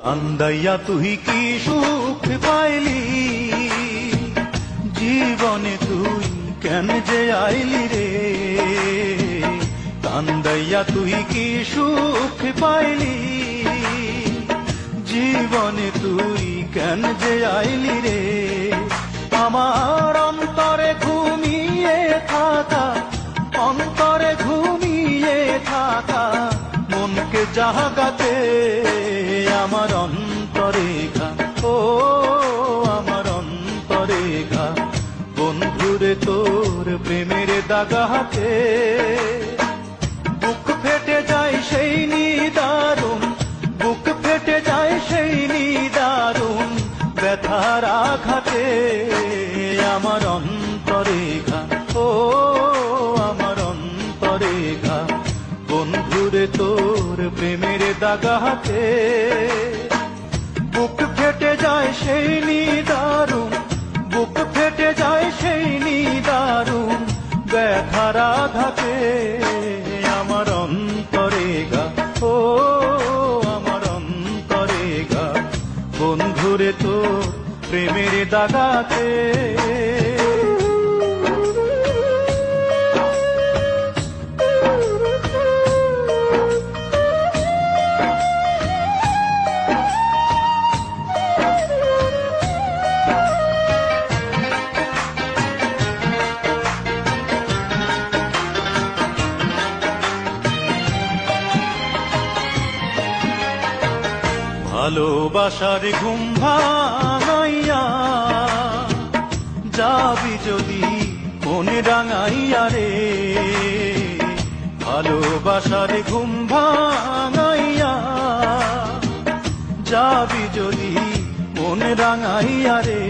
কান্দাইয়া তুই কি সুখ পাইলি, জীবনে তুই কেন যে আইলি রে। কান্দাইয়া তুই কি সুখ পাইলি, জীবনে তুই কেন যে আইলি রে। আমার অন্তরে ঘুমিয়ে থাকা, অন্তরে ঘুমিয়ে থাকা মনকে জাগাতে আমার অন্তরে ঘা, ও আমার অন্তরে ঘা। বন্ধুরে তোর প্রেমের দাগাতে বুক ফেটে যায় সেই নিদারুণ, বুক ফেটে যায় সেই নিদারুণ ব্যথার আঘাতে আমার অন্তরে ঘা, ও আমার অন্তরে ঘা। বন্ধুরে তোর প্রেমের দাগাতে বুক ফেটে যায় সেই নিদারুণ, বুক ফেটে যায় সেই নিদারুণ ব্যথার আঘাতে আমার অন্তরে ঘা, ও আমার অন্তরে ঘা। বন্ধুরে তোর প্রেমের দাগাতে ভালোবাসার ঘুম ভাঙাইয়া যাবি যদি মনে রাঙাইয়া রে। ভালোবাসার ঘুম ভাঙাইয়া যাবি যদি মনে রাঙাইয়া রে।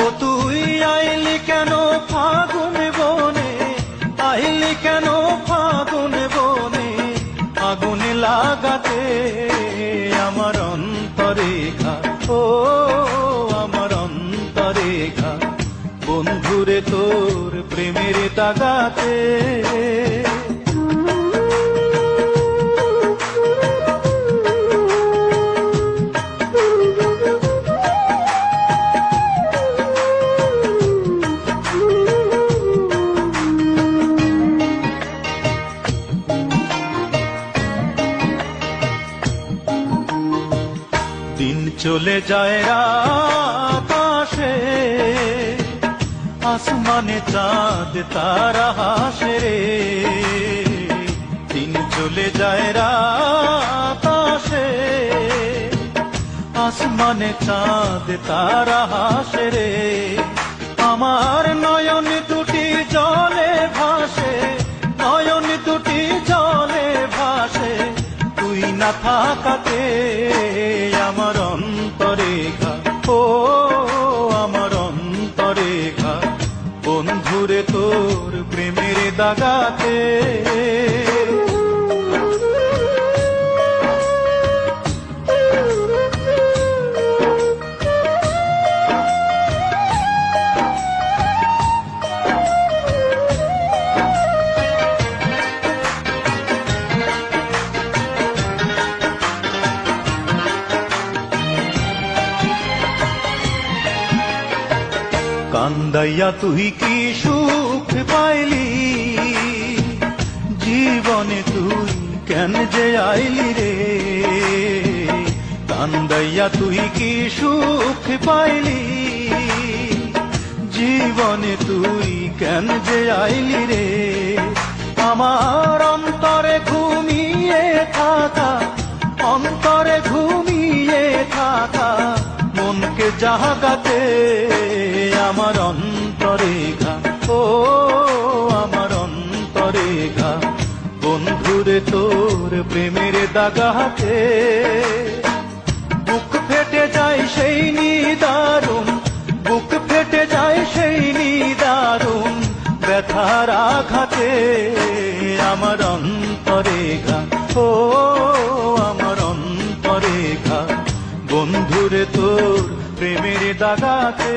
ও তুই আইলি কেন ফাগুন বনে, আইলি কেন ফাগুন বনে আগুন লাগাতে আমার অন্তরে ঘা, ও আমার অন্তরে ঘা। বন্ধুরে তোর প্রেমের দাগাতে দিন চলে যায় রাত আসে, আসমানে চাঁদ তারা হাসে রে। দিন চলে যায় রাত আসে, আসমানে চাঁদ তারা হাসে রে। আমার নয়ন দুটি জলে ভাসে, নয়ন দুটি জলে ভাসে তুই না থাকাতে আমার অন্তরে ঘা, ও আমার অন্তরে ঘা। বন্ধুরে তোর প্রেমের দাগাতে কান্দাইয়া তুই কি সুখ পাইলি, জীবনে তুই কেন যে আইলি রে। কান্দাইয়া তুই কি সুখ পাইলি, জীবনে তুই কেন যে আইলি রে। আমার অন্তরে ঘুমিয়ে থাকা, অন্তরে ঘুমিয়ে থাকা মনকে জাগাতে আমার অন্তরে ঘা, ও আমার অন্তরে ঘা। বন্ধুরে তোর প্রেমের দাগাতে বুক ফেটে যায় সেই নিদারুণ, বুক ফেটে যায় সেই নিদারুণ ব্যথার আঘাতে আমার অন্তরে ঘা, ও আমার অন্তরে ঘা। বন্ধুরে তোর প্রেমের দাগাতে